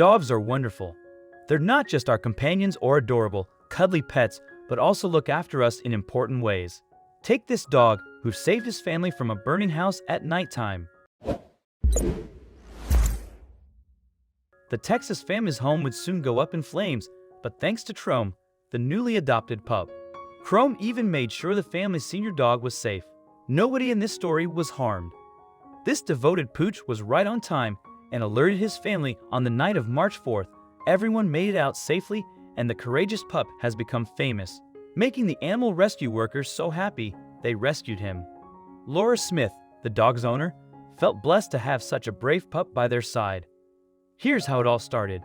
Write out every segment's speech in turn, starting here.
Dogs are wonderful. They're not just our companions or adorable, cuddly pets, but also look after us in important ways. Take this dog who saved his family from a burning house at nighttime. The Texas family's home would soon go up in flames, but thanks to Chrome, the newly adopted pup. Chrome even made sure the family's senior dog was safe. Nobody in this story was harmed. This devoted pooch was right on time and alerted his family on the night of March 4th. Everyone made it out safely, and the courageous pup has become famous, making the animal rescue workers so happy they rescued him. Laura Smith, the dog's owner, felt blessed to have such a brave pup by their side. Here's how it all started.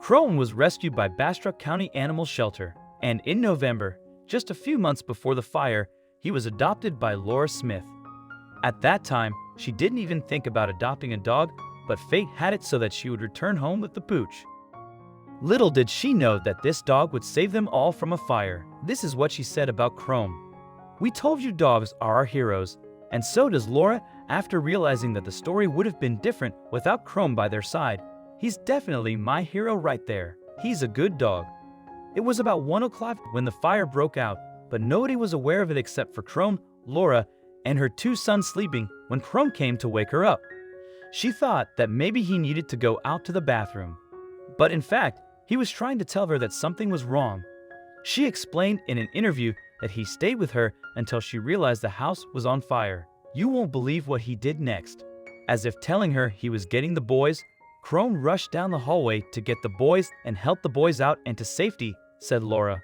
Chrome was rescued by Bastrop County Animal Shelter, and in November, just a few months before the fire, he was adopted by Laura Smith. At that time, she didn't even think about adopting a dog, but fate had it so that she would return home with the pooch. Little did she know that this dog would save them all from a fire. This is what she said about Chrome. "We told you dogs are our heroes, and so does Laura after realizing that the story would have been different without Chrome by their side. He's definitely my hero right there. He's a good dog." It was about 1 o'clock when the fire broke out, but nobody was aware of it except for Chrome, Laura, and her 2 sons sleeping when Chrome came to wake her up. She thought that maybe he needed to go out to the bathroom. But in fact, he was trying to tell her that something was wrong. She explained in an interview that he stayed with her until she realized the house was on fire. You won't believe what he did next. As if telling her he was getting the boys, Chrome rushed down the hallway to get the boys and help the boys out and to safety, said Laura.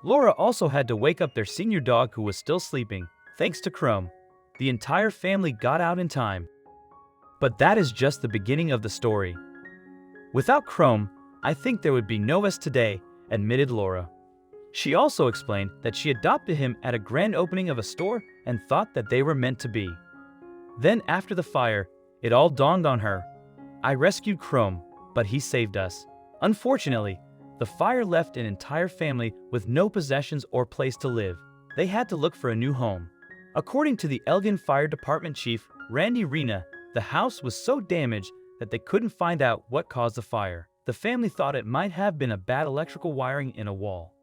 Laura also had to wake up their senior dog who was still sleeping. Thanks to Chrome, the entire family got out in time. But that is just the beginning of the story. Without Chrome, I think there would be no us today, admitted Laura. She also explained that she adopted him at a grand opening of a store and thought that they were meant to be. Then after the fire, it all dawned on her. I rescued Chrome, but he saved us. Unfortunately, the fire left an entire family with no possessions or place to live. They had to look for a new home. According to the Elgin Fire Department Chief, Randy Rena, the house was so damaged that they couldn't find out what caused the fire. The family thought it might have been a bad electrical wiring in a wall.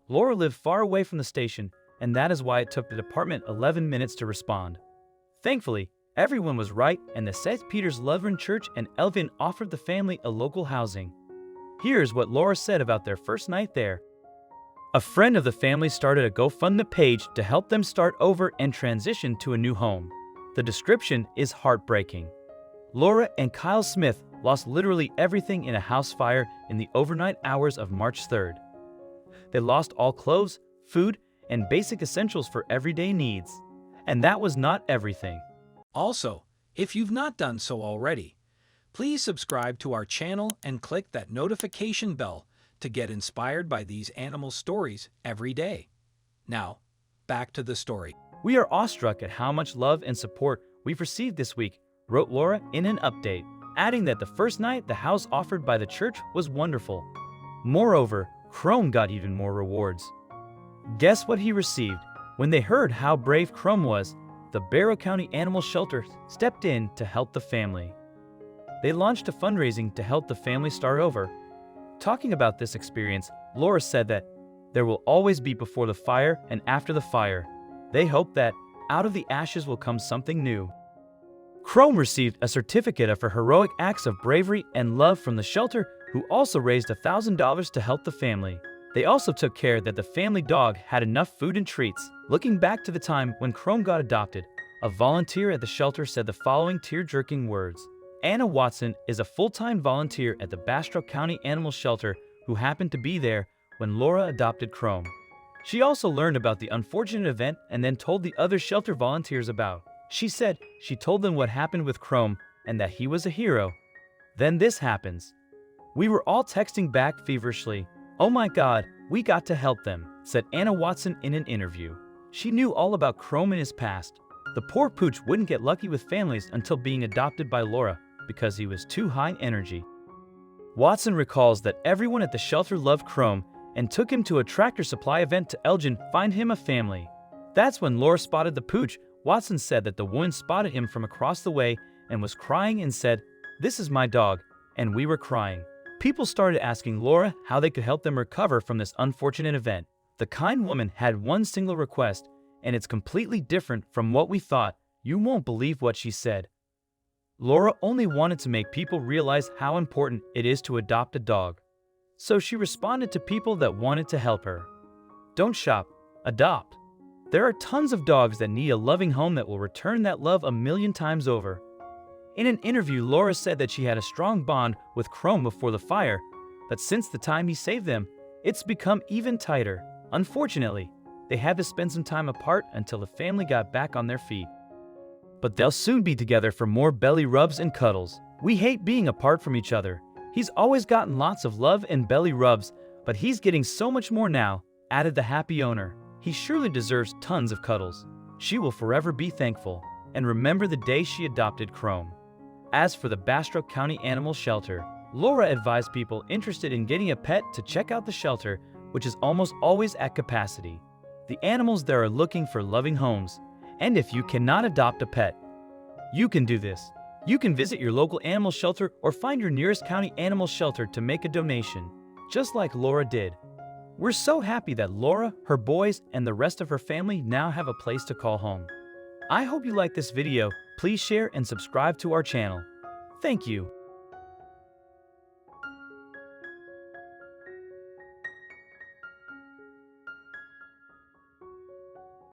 Laura lived far away from the station, and that is why it took the department 11 minutes to respond. Thankfully, everyone was right, and the St. Peter's Lutheran Church and Elgin offered the family a local housing. Here's what Laura said about their first night there. A friend of the family started a GoFundMe page to help them start over and transition to a new home. The description is heartbreaking. Laura and Kyle Smith lost literally everything in a house fire in the overnight hours of March 3rd. They lost all clothes, food, and basic essentials for everyday needs. And that was not everything. Also, if you've not done so already, please subscribe to our channel and click that notification bell to get inspired by these animal stories every day. Now, back to the story. We are awestruck at how much love and support we've received this week, wrote Laura in an update, adding that the first night the house offered by the church was wonderful. Moreover, Chrome got even more rewards. Guess what he received? When they heard how brave Chrome was, the Barrow County Animal Shelter stepped in to help the family. They launched a fundraising to help the family start over. Talking about this experience, Laura said that there will always be before the fire and after the fire. They hope that out of the ashes will come something new. Chrome received a certificate of her heroic acts of bravery and love from the shelter, who also raised $1,000 to help the family. They also took care that the family dog had enough food and treats. Looking back to the time when Chrome got adopted, a volunteer at the shelter said the following tear-jerking words. Anna Watson is a full-time volunteer at the Bastrop County Animal Shelter who happened to be there when Laura adopted Chrome. She also learned about the unfortunate event and then told the other shelter volunteers about. She said she told them what happened with Chrome and that he was a hero. Then this happens. We were all texting back feverishly. Oh my God, we got to help them, said Anna Watson in an interview. She knew all about Chrome in his past. The poor pooch wouldn't get lucky with families until being adopted by Laura because he was too high energy. Watson recalls that everyone at the shelter loved Chrome and took him to a Tractor Supply event to Elgin find him a family. That's when Laura spotted the pooch. Watson said that the woman spotted him from across the way and was crying and said, "This is my dog, and we were crying. People started asking Laura how they could help them recover from this unfortunate event. The kind woman had one single request, and it's completely different from what we thought. You won't believe what she said. Laura only wanted to make people realize how important it is to adopt a dog. So she responded to people that wanted to help her. Don't shop, adopt. There are tons of dogs that need a loving home that will return that love a million times over. In an interview, Laura said that she had a strong bond with Chrome before the fire, but since the time he saved them, it's become even tighter. Unfortunately, they had to spend some time apart until the family got back on their feet. But they'll soon be together for more belly rubs and cuddles. We hate being apart from each other. He's always gotten lots of love and belly rubs, but he's getting so much more now, added the happy owner. He surely deserves tons of cuddles. She will forever be thankful and remember the day she adopted Chrome. As for the Bastrop County Animal Shelter, Laura advised people interested in getting a pet to check out the shelter, which is almost always at capacity. The animals there are looking for loving homes, and if you cannot adopt a pet, you can do this. You can visit your local animal shelter or find your nearest county animal shelter to make a donation, just like Laura did. We're so happy that Laura, her boys, and the rest of her family now have a place to call home. I hope you like this video. Please share and subscribe to our channel. Thank you.